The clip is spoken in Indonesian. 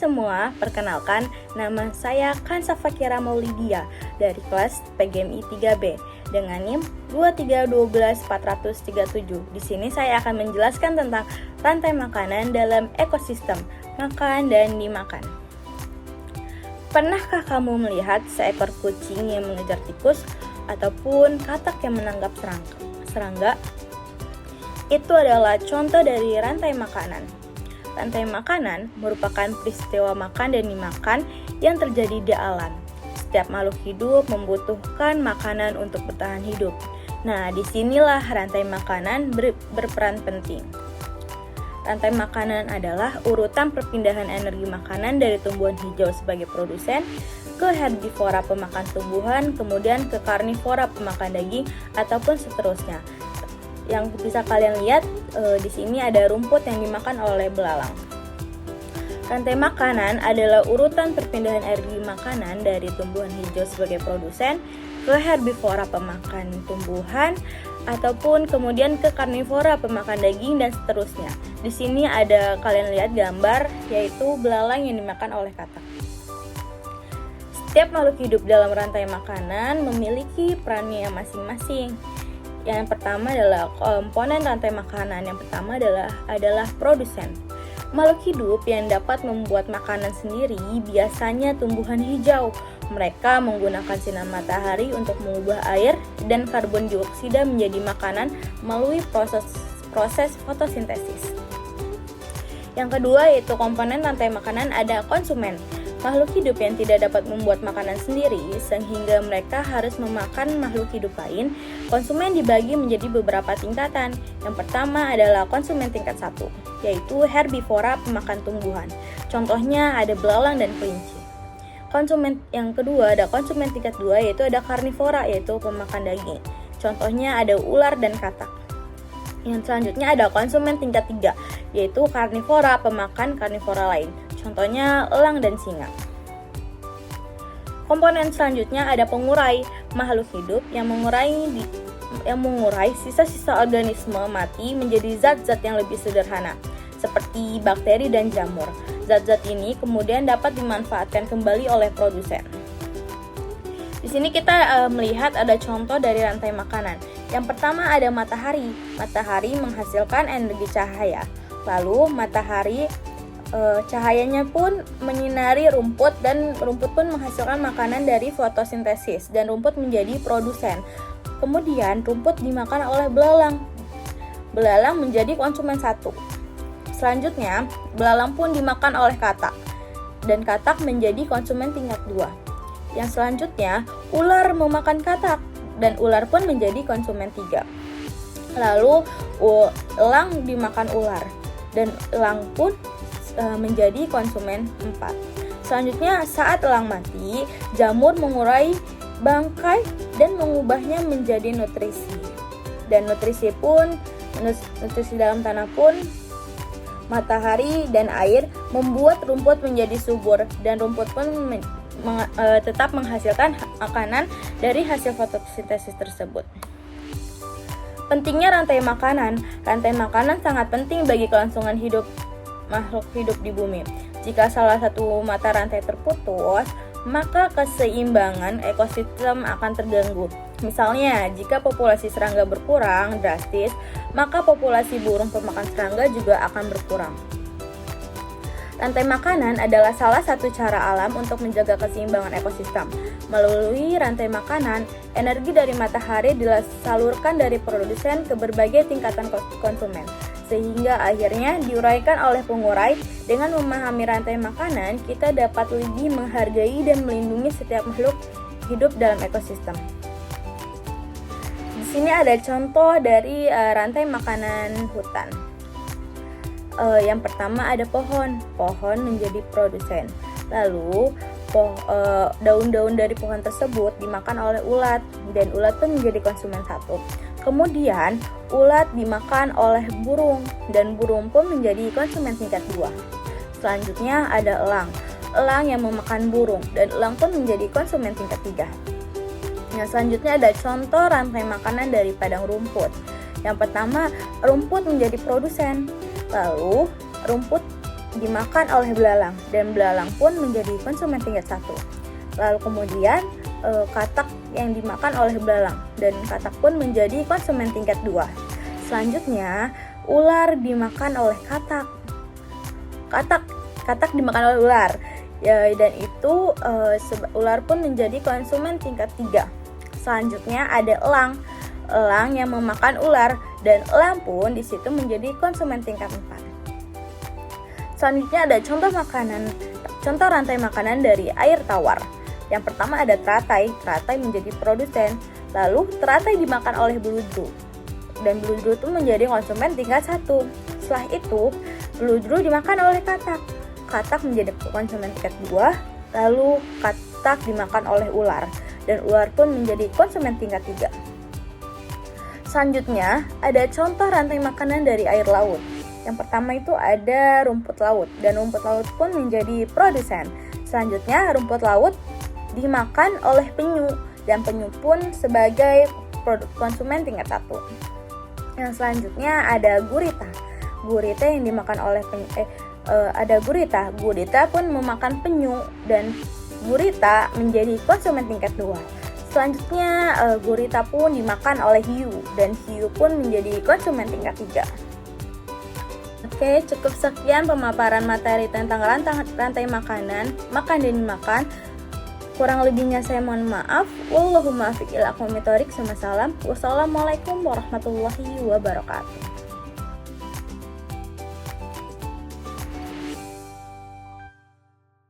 semua, perkenalkan, nama saya Kansa Fakira Maulidia dari kelas PGMI 3B dengan NIM 2312437. Di sini saya akan menjelaskan tentang rantai makanan dalam ekosistem makan dan dimakan. Pernahkah kamu melihat seekor kucing yang mengejar tikus ataupun katak yang menangkap serangga? Itu adalah contoh dari rantai makanan. Rantai makanan merupakan peristiwa makan dan dimakan yang terjadi di alam. Setiap makhluk hidup membutuhkan makanan untuk bertahan hidup. Nah, disinilah rantai makanan berperan penting. Rantai makanan adalah urutan perpindahan energi makanan dari tumbuhan hijau sebagai produsen ke herbivora pemakan tumbuhan, kemudian ke karnivora pemakan daging, ataupun seterusnya. Yang bisa kalian lihat di sini ada rumput yang dimakan oleh belalang. Rantai makanan adalah urutan perpindahan energi makanan dari tumbuhan hijau sebagai produsen ke herbivora pemakan tumbuhan ataupun kemudian ke karnivora pemakan daging dan seterusnya. Di sini ada kalian lihat gambar yaitu belalang yang dimakan oleh katak. Setiap makhluk hidup dalam rantai makanan memiliki perannya masing-masing. Yang pertama adalah komponen rantai makanan. Yang pertama adalah produsen. Makhluk hidup yang dapat membuat makanan sendiri biasanya tumbuhan hijau. Mereka menggunakan sinar matahari untuk mengubah air dan karbon dioksida menjadi makanan melalui proses fotosintesis. Yang kedua yaitu komponen rantai makanan ada konsumen. Makhluk hidup yang tidak dapat membuat makanan sendiri sehingga mereka harus memakan makhluk hidup lain. Konsumen dibagi menjadi beberapa tingkatan. Yang pertama adalah konsumen tingkat 1, yaitu herbivora pemakan tumbuhan. Contohnya ada belalang dan kelinci. Konsumen yang kedua ada konsumen tingkat 2, yaitu ada karnivora, yaitu pemakan daging. Contohnya ada ular dan katak. Yang selanjutnya ada konsumen tingkat 3, yaitu karnivora pemakan karnivora lain. Contohnya elang dan singa. Komponen selanjutnya ada pengurai, makhluk hidup yang mengurai sisa-sisa organisme mati menjadi zat-zat yang lebih sederhana, seperti bakteri dan jamur. Zat-zat ini kemudian dapat dimanfaatkan kembali oleh produsen. Di sini kita melihat ada contoh dari rantai makanan. Yang pertama ada matahari. Matahari menghasilkan energi cahaya. Lalu matahari cahayanya pun menyinari rumput dan rumput pun menghasilkan makanan dari fotosintesis dan rumput menjadi produsen. Kemudian rumput dimakan oleh belalang. Belalang menjadi konsumen 1. Selanjutnya, belalang pun dimakan oleh katak dan katak menjadi konsumen tingkat 2. Yang selanjutnya, ular memakan katak dan ular pun menjadi konsumen 3. Lalu, elang dimakan ular dan elang pun menjadi konsumen 4. Selanjutnya, saat elang mati, jamur mengurai bangkai dan mengubahnya menjadi nutrisi. Dan nutrisi dalam tanah pun, matahari dan air membuat rumput menjadi subur dan rumput pun tetap menghasilkan makanan dari hasil fotosintesis tersebut. Pentingnya rantai makanan. Rantai makanan sangat penting bagi kelangsungan hidup makhluk hidup di bumi. Jika salah satu mata rantai terputus, maka keseimbangan ekosistem akan terganggu. Misalnya, jika populasi serangga berkurang drastis, maka populasi burung pemakan serangga juga akan berkurang. Rantai makanan adalah salah satu cara alam untuk menjaga keseimbangan ekosistem. Melalui rantai makanan, energi dari matahari disalurkan dari produsen ke berbagai tingkatan konsumen, sehingga akhirnya diuraikan oleh pengurai. Dengan memahami rantai makanan, kita dapat lebih menghargai dan melindungi setiap makhluk hidup dalam ekosistem. Di sini ada contoh dari rantai makanan hutan. Yang pertama ada pohon menjadi produsen. Lalu daun-daun dari pohon tersebut dimakan oleh ulat dan ulat pun menjadi konsumen 1. Kemudian ulat dimakan oleh burung dan burung pun menjadi konsumen tingkat 2. Selanjutnya ada elang yang memakan burung dan elang pun menjadi konsumen tingkat 3. Yang selanjutnya ada contoh rantai makanan dari padang rumput. Yang pertama, rumput menjadi produsen. Lalu rumput dimakan oleh belalang dan belalang pun menjadi konsumen tingkat 1. Lalu kemudian katak yang dimakan oleh belalang dan katak pun menjadi konsumen tingkat 2. Selanjutnya, ular dimakan oleh katak. Katak dimakan oleh ular. Ya, dan itu ular pun menjadi konsumen tingkat 3. Selanjutnya ada elang yang memakan ular dan elang pun di situ menjadi konsumen tingkat 4. Selanjutnya ada contoh rantai makanan dari air tawar. Yang pertama ada teratai menjadi produsen, lalu teratai dimakan oleh beludru, dan beludru itu menjadi konsumen tingkat 1. Setelah itu, beludru dimakan oleh katak menjadi konsumen tingkat 2, lalu katak dimakan oleh ular, dan ular pun menjadi konsumen tingkat 3. Selanjutnya, ada contoh rantai makanan dari air laut. Yang pertama itu ada rumput laut, dan rumput laut pun menjadi produsen. Selanjutnya, rumput laut dimakan oleh penyu, dan penyu pun sebagai konsumen tingkat 1. Yang selanjutnya ada gurita. Gurita yang dimakan oleh gurita pun memakan penyu, dan gurita menjadi konsumen tingkat 2. Selanjutnya, gurita pun dimakan oleh hiu, dan hiu pun menjadi konsumen tingkat 3. Oke, cukup sekian pemaparan materi tentang rantai makanan, makan dan dimakan. Kurang lebihnya saya mohon maaf. Wallahumma a'fiq ila aqwamit thoriq. Wassalamualaikum warahmatullahi wabarakatuh.